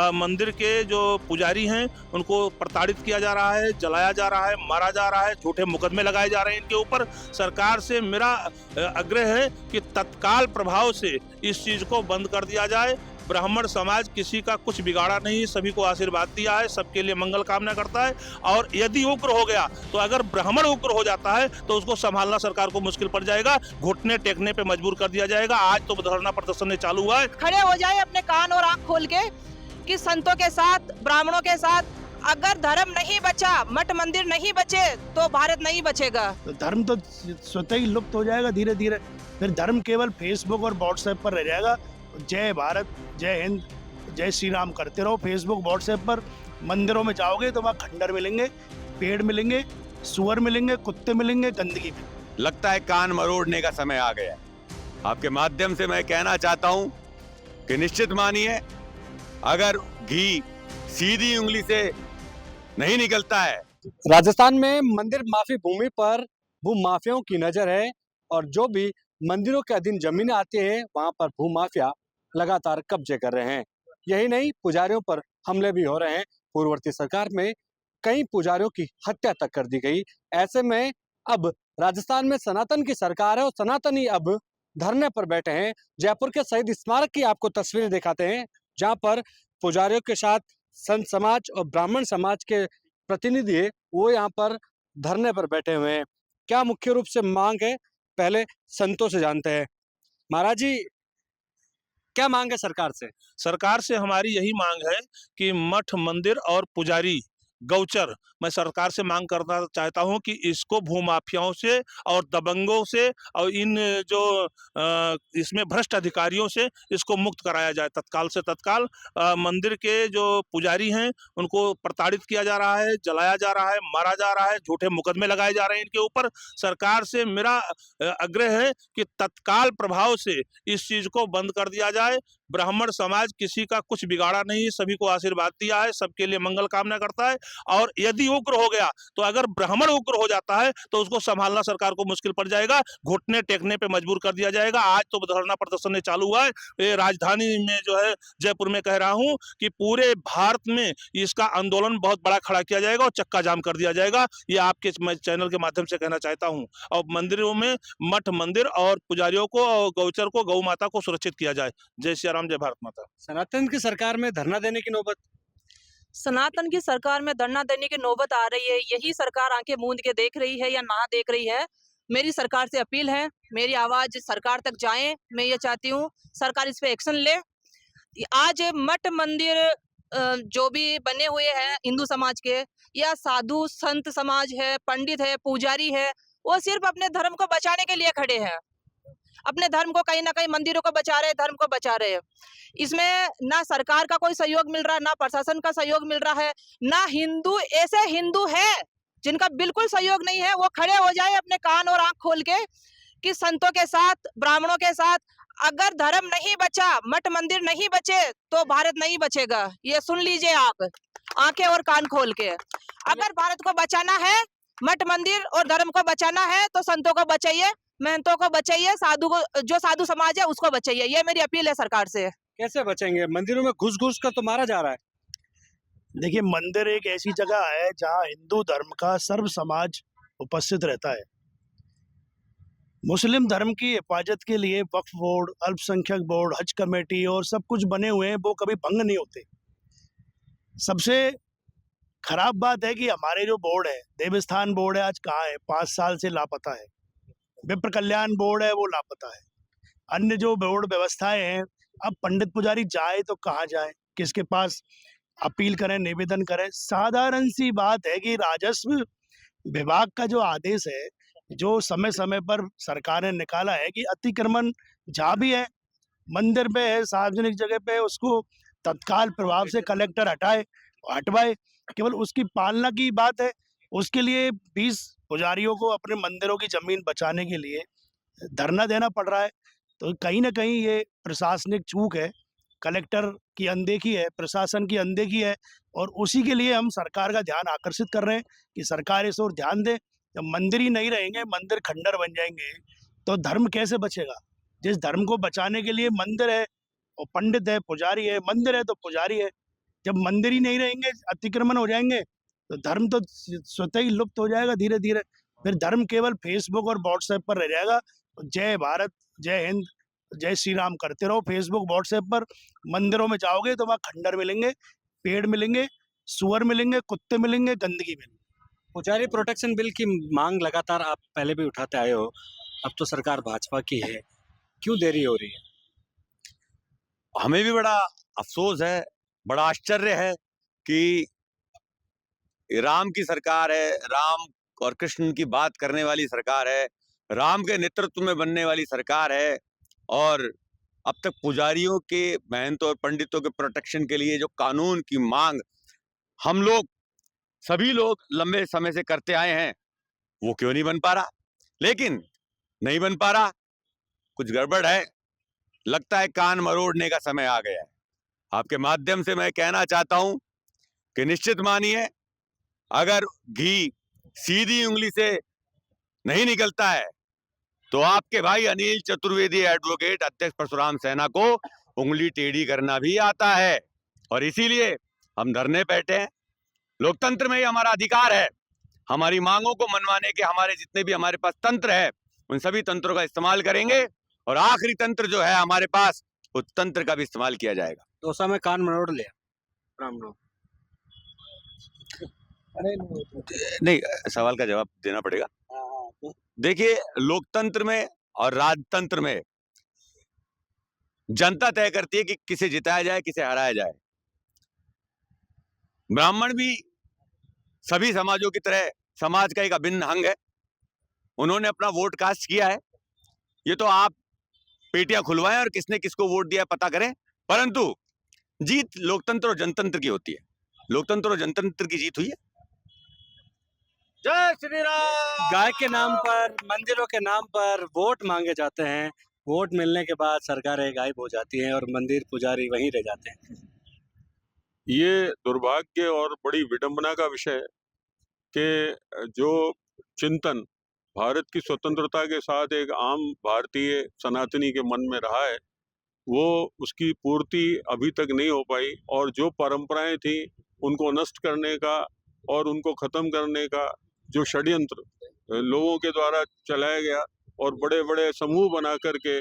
मंदिर के जो पुजारी हैं उनको प्रताड़ित किया जा रहा है, जलाया जा रहा है, मारा जा रहा है, झूठे मुकदमे लगाए जा रहे हैं इनके ऊपर। सरकार से मेरा आग्रह है कि तत्काल प्रभाव से इस चीज को बंद कर दिया जाए। ब्राह्मण समाज किसी का कुछ बिगाड़ा नहीं, सभी को आशीर्वाद दिया है, सबके लिए मंगल कामना करता है। और यदि उग्र हो गया तो अगर ब्राह्मण उग्र हो जाता है तो उसको संभालना सरकार को मुश्किल पड़ जाएगा, घुटने टेकने पे मजबूर कर दिया जाएगा। आज तो धरना प्रदर्शन चालू हुआ है। खड़े हो जाए अपने कान और आंख खोल के कि संतों के साथ, ब्राह्मणों के साथ अगर धर्म नहीं बचा, मठ मंदिर नहीं बचे तो भारत नहीं बचेगा। तो धर्म तो स्वतः ही लुप्त हो जाएगा धीरे धीरे। फिर धर्म केवल फेसबुक और व्हाट्सएप पर रह जाएगा। जय भारत, जय हिंद, जय श्री राम करते रहो फेसबुक व्हाट्सएप पर। मंदिरों में जाओगे तो वहाँ खंडर मिलेंगे, पेड़ मिलेंगे, सुअर मिलेंगे, कुत्ते मिलेंगे, गंदगी मिलेंगे। लगता है कान मरोड़ने का समय आ गया। आपके माध्यम से मैं कहना चाहता हूं कि निश्चित मानिए, अगर घी सीधी उंगली से नहीं निकलता है। राजस्थान में मंदिर माफी भूमि पर भूमाफियाओं की नजर है और जो भी मंदिरों के अधीन जमीनें आती है वहां पर भूमाफिया लगातार कब्जे कर रहे हैं। यही नहीं, पुजारियों पर हमले भी हो रहे हैं। पूर्ववर्ती सरकार में कई पुजारियों की हत्या तक कर दी गई। ऐसे में अब राजस्थान में सनातन की सरकार है और सनातनी अब धरने पर बैठे हैं। जयपुर के शहीद स्मारक की आपको तस्वीरें दिखाते हैं, जहां पर पुजारियों के साथ संत समाज और ब्राह्मण समाज के प्रतिनिधि है, वो यहाँ पर धरने पर बैठे हुए हैं। क्या मुख्य रूप से मांग है, पहले संतों से जानते हैं। महाराज जी, क्या मांग है सरकार से? सरकार से हमारी यही मांग है कि मठ मंदिर और पुजारी गौचर, मैं सरकार से मांग करना चाहता हूं कि इसको भूमाफियाओं से और दबंगों से और इन जो इसमें भ्रष्ट अधिकारियों से इसको मुक्त कराया जाए तत्काल से तत्काल। मंदिर के जो पुजारी हैं उनको प्रताड़ित किया जा रहा है, जलाया जा रहा है, मारा जा रहा है, झूठे मुकदमे लगाए जा रहे हैं इनके ऊपर। सरकार से मेरा आग्रह है कि तत्काल प्रभाव से इस चीज को बंद कर दिया जाए। ब्राह्मण समाज किसी का कुछ बिगाड़ा नहीं, सभी को आशीर्वाद दिया है, सबके लिए मंगल कामना करता है। और यदि उग्र हो गया तो अगर ब्राह्मण उग्र हो जाता है तो उसको संभालना सरकार को मुश्किल पड़ जाएगा, घुटने टेकने पे मजबूर कर दिया जाएगा। आज तो धरना प्रदर्शन चालू हुआ है। ये राजधानी में जो है जयपुर में कह रहा हूं कि पूरे भारत में इसका आंदोलन बहुत बड़ा खड़ा किया जाएगा और चक्का जाम कर दिया जाएगा। ये आपके चैनल के माध्यम से कहना चाहता हूं। और मंदिरों में मठ मंदिर और पुजारियों को और गौचर को, गौ माता को सुरक्षित किया जाए। जय श्री राम, जय भारत माता। सनातन की सरकार में धरना देने की नौबत? सनातन की सरकार में धरना देने की नौबत आ रही है। यही सरकार आंखें मूंद के देख रही है या ना देख रही है? मेरी सरकार से अपील है, मेरी आवाज सरकार तक जाए। मैं ये चाहती हूँ सरकार इस पे एक्शन ले। आज मठ मंदिर जो भी बने हुए हैं हिंदू समाज के, या साधु संत समाज है, पंडित है, पुजारी है, वो सिर्फ अपने धर्म को बचाने के लिए खड़े हैं। अपने धर्म को कहीं ना कहीं, मंदिरों को बचा रहे, धर्म को बचा रहे हैं। इसमें ना सरकार का कोई सहयोग मिल रहा है, ना प्रशासन का सहयोग मिल रहा है, ना हिंदू, ऐसे हिंदू है जिनका बिल्कुल सहयोग नहीं है। वो खड़े हो जाए अपने कान और आंख खोल के कि संतों के साथ, ब्राह्मणों के साथ अगर धर्म नहीं बचा, मठ मंदिर नहीं बचे तो भारत नहीं बचेगा। ये सुन लीजिए आप, आंखें और कान खोल के। अगर भारत को बचाना है, मठ मंदिर और धर्म को बचाना है तो संतों को बचाइए, महंतों को बचाइए, साधु को, जो साधु समाज है उसको बचाइए। ये मेरी अपील है सरकार से। कैसे बचेंगे? मंदिरों में घुस घुस कर तो मारा जा रहा है। देखिए, मंदिर एक ऐसी जगह है जहाँ हिंदू धर्म का सर्व समाज उपस्थित रहता है। मुस्लिम धर्म की हिफाजत के लिए वक्फ बोर्ड, अल्पसंख्यक बोर्ड, हज कमेटी और सब कुछ बने हुए हैं, वो कभी भंग नहीं होते। सबसे खराब बात है कि हमारे जो बोर्ड है, देवस्थान बोर्ड है, आज कहाँ है? 5 साल से लापता है। विप्र कल्याण बोर्ड है, वो लापता है। अन्य जो बोर्ड व्यवस्थाएं हैं, अब पंडित पुजारी जाए तो कहाँ जाए, किसके पास अपील करें, निवेदन करें? साधारण सी बात है कि राजस्व विभाग का जो आदेश है, जो समय समय पर सरकार ने निकाला है कि अतिक्रमण जहाँ भी है, मंदिर पे है, सार्वजनिक जगह पे है, उसको तत्काल प्रभाव से कलेक्टर हटवाए। केवल उसकी पालना की बात है। उसके लिए 20 पुजारियों को अपने मंदिरों की जमीन बचाने के लिए धरना देना पड़ रहा है। तो कहीं ना कहीं ये प्रशासनिक चूक है, कलेक्टर की अनदेखी है, प्रशासन की अनदेखी है। और उसी के लिए हम सरकार का ध्यान आकर्षित कर रहे हैं कि सरकार इस ओर ध्यान दे। जब मंदिर ही नहीं रहेंगे, मंदिर खंडर बन जाएंगे, तो धर्म कैसे बचेगा? जिस धर्म को बचाने के लिए मंदिर है और पंडित है, पुजारी है, मंदिर है तो पुजारी है, जब मंदिर ही नहीं रहेंगे, अतिक्रमण हो जाएंगे, तो धर्म तो स्वतः ही लुप्त हो जाएगा धीरे धीरे। फिर धर्म केवल फेसबुक और व्हाट्सएप पर रह जाएगा। जय भारत, जय हिंद, जय श्री राम करते रहो फेसबुक व्हाट्सएप पर। मंदिरों में जाओगे तो वहाँ खंडर मिलेंगे, पेड़ मिलेंगे, सुअर मिलेंगे, कुत्ते मिलेंगे, गंदगी मिलेंगी। पुजारी प्रोटेक्शन बिल की मांग लगातार आप पहले भी उठाते आए हो, अब तो सरकार भाजपा की है, क्यों देरी हो रही है? हमें भी बड़ा अफसोस है, बड़ा आश्चर्य है कि राम की सरकार है, राम और कृष्ण की बात करने वाली सरकार है, राम के नेतृत्व में बनने वाली सरकार है, और अब तक पुजारियों के, महंतों और पंडितों के प्रोटेक्शन के लिए जो कानून की मांग हम लोग सभी लोग लंबे समय से करते आए हैं, वो क्यों नहीं बन पा रहा? लेकिन नहीं बन पा रहा, कुछ गड़बड़ है, लगता है कान मरोड़ने का समय आ गया है। आपके माध्यम से मैं कहना चाहता हूं कि निश्चित मानिए, अगर घी सीधी उंगली से नहीं निकलता है तो आपके भाई अनिल चतुर्वेदी एडवोकेट अध्यक्ष परशुराम सेना को उंगली टेढ़ी करना भी आता है, और इसीलिए हम धरने बैठे हैं। लोकतंत्र में ही हमारा अधिकार है, हमारी मांगों को मनवाने के हमारे जितने भी हमारे पास तंत्र है, उन सभी तंत्रों का इस्तेमाल करेंगे, और आखिरी तंत्र जो है हमारे पास, उस तंत्र का भी इस्तेमाल किया जाएगा। दौसा में कान मरोड़ लिया राम नाम। नहीं, सवाल का जवाब देना पड़ेगा। देखिए, लोकतंत्र में और राजतंत्र में जनता तय करती है कि किसे जिताया जाए, किसे हराया जाए। ब्राह्मण भी सभी समाजों की तरह समाज का एक अभिन्न अंग है, उन्होंने अपना वोट कास्ट किया है। ये तो आप पेटियां खुलवाएं और किसने किसको वोट दिया पता करें, परंतु जीत लोकतंत्र और जनतंत्र की होती है। लोकतंत्र और जनतंत्र की जीत हुई है। जय श्री राम। गाय के नाम पर, मंदिरों के नाम पर वोट मांगे जाते हैं, वोट मिलने के बाद सरकारें गायब हो जाती हैं और मंदिर पुजारी वहीं रह जाते हैं। ये दुर्भाग्य और बड़ी विडंबना का विषय है कि जो चिंतन भारत की स्वतंत्रता के साथ एक आम भारतीय सनातनी के मन में रहा है, वो उसकी पूर्ति अभी तक नहीं हो पाई, और जो परंपराएं थी उनको नष्ट करने का और उनको खत्म करने का जो षड्यंत्र लोगों के द्वारा चलाया गया, और बड़े बड़े समूह बना करके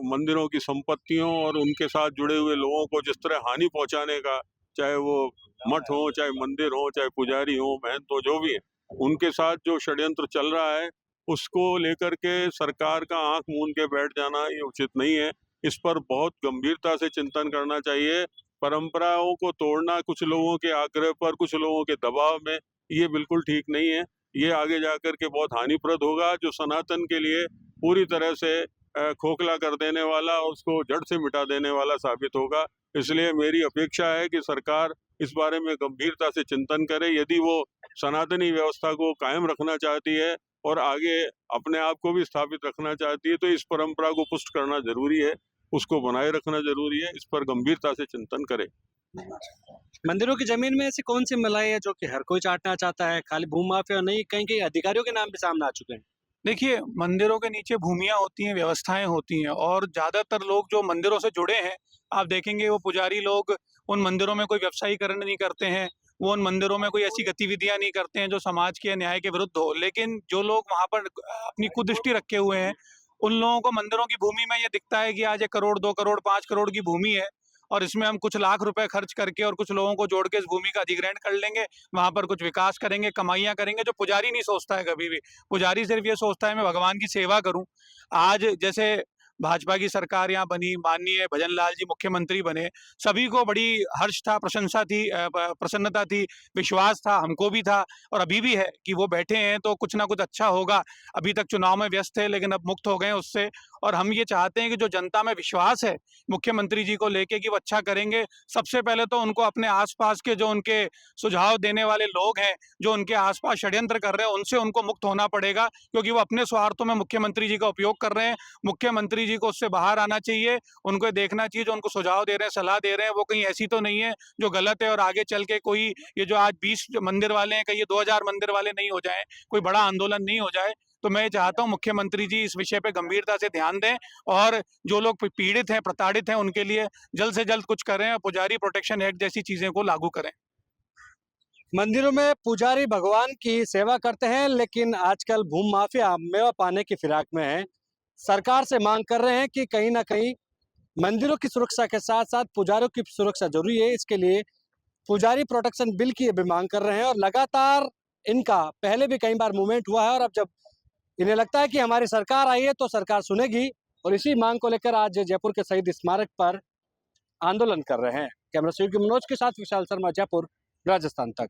मंदिरों की संपत्तियों और उनके साथ जुड़े हुए लोगों को जिस तरह हानि पहुंचाने का, चाहे वो मठ हो, चाहे मंदिर हो, चाहे पुजारी हो, महंत हो, जो भी है, उनके साथ जो षड्यंत्र चल रहा है, उसको लेकर के सरकार का आंख मूंद के बैठ जाना ये उचित नहीं है। इस पर बहुत गंभीरता से चिंतन करना चाहिए। परंपराओं को तोड़ना कुछ लोगों के आग्रह पर, कुछ लोगों के दबाव में, ये बिल्कुल ठीक नहीं है। ये आगे जाकर के बहुत हानिप्रद होगा, जो सनातन के लिए पूरी तरह से खोखला कर देने वाला और उसको जड़ से मिटा देने वाला साबित होगा। इसलिए मेरी अपेक्षा है कि सरकार इस बारे में गंभीरता से चिंतन करे। यदि वो सनातनी व्यवस्था को कायम रखना चाहती है और आगे अपने आप को भी स्थापित रखना चाहती है, तो इस परंपरा को पुष्ट करना जरूरी है, उसको बनाए रखना जरूरी है। इस पर गंभीरता से चिंतन करे। मंदिरों की जमीन में ऐसी कौन सी मलाई है जो कि हर कोई चाटना चाहता है? खाली भूमाफिया नहीं, कहीं कहीं अधिकारियों के नाम भी सामने आ चुके हैं। देखिए, मंदिरों के नीचे भूमियाँ होती हैं, व्यवस्थाएं होती हैं, और ज़्यादातर लोग जो मंदिरों से जुड़े हैं, आप देखेंगे वो पुजारी लोग उन मंदिरों में कोई व्यवसायीकरण नहीं करते हैं, वो उन मंदिरों में कोई ऐसी गतिविधियां नहीं करते हैं जो समाज के न्याय के विरुद्ध हो। लेकिन जो लोग वहाँ पर अपनी कुदृष्टि रखे हुए हैं, उन लोगों को मंदिरों की भूमि में ये दिखता है कि आज 1 करोड़, 2 करोड़, 5 करोड़ की भूमि है, और इसमें हम कुछ लाख रुपए खर्च करके और कुछ लोगों को जोड़ के इस भूमि का अधिग्रहण कर लेंगे, वहां पर कुछ विकास करेंगे, कमाइयां करेंगे। जो पुजारी नहीं सोचता है कभी भी, पुजारी सिर्फ ये सोचता है मैं भगवान की सेवा करूं। आज जैसे भाजपा की सरकार यहाँ बनी, माननीय भजन लाल जी मुख्यमंत्री बने, सभी को बड़ी हर्ष था, प्रशंसा थी, प्रसन्नता थी, विश्वास था, हमको भी था और अभी भी है कि वो बैठे हैं तो कुछ ना कुछ अच्छा होगा। अभी तक चुनाव में व्यस्त थे, लेकिन अब मुक्त हो गए उससे, और हम ये चाहते हैं कि जो जनता में विश्वास है मुख्यमंत्री जी को लेके कि वो अच्छा करेंगे, सबसे पहले तो उनको अपने आसपास के जो उनके सुझाव देने वाले लोग हैं, जो उनके आसपास षड्यंत्र कर रहे हैं, उनसे उनको मुक्त होना पड़ेगा, क्योंकि वो अपने स्वार्थों में मुख्यमंत्री जी का उपयोग कर रहे हैं। मुख्यमंत्री जी को उससे बाहर आना चाहिए, उनको देखना चाहिए जो उनको सुझाव दे रहे हैं, सलाह दे रहे हैं, वो कहीं ऐसी तो नहीं है जो गलत है, और आगे चल के कोई ये जो आज 20 मंदिर वाले हैं, कहीं 2000 मंदिर वाले नहीं हो जाए, कोई बड़ा आंदोलन नहीं हो जाए। तो मैं चाहता हूं मुख्यमंत्री जी इस विषय पे गंभीरता से ध्यान दें और जो लोग पीड़ित हैं, प्रताड़ित हैं, उनके लिए जल्द से जल्द कुछ करें और पुजारी प्रोटेक्शन एक्ट जैसी चीजें को लागू करें। मंदिरों में पुजारी भगवान की सेवा करते हैं, लेकिन आजकल भूमि माफिया मेवा पाने की फिराक में है। सरकार से मांग कर रहे हैं कि कहीं ना कहीं मंदिरों की सुरक्षा के साथ साथ पुजारियों की सुरक्षा जरूरी है। इसके लिए पुजारी प्रोटेक्शन बिल की भी मांग कर रहे हैं और लगातार इनका पहले भी कई बार मूवमेंट हुआ है और अब जब इन्हें लगता है कि हमारी सरकार आई है तो सरकार सुनेगी और इसी मांग को लेकर आज जयपुर के शहीद स्मारक पर आंदोलन कर रहे हैं। कैमरा मनोज के साथ विशाल शर्मा, जयपुर, राजस्थान तक।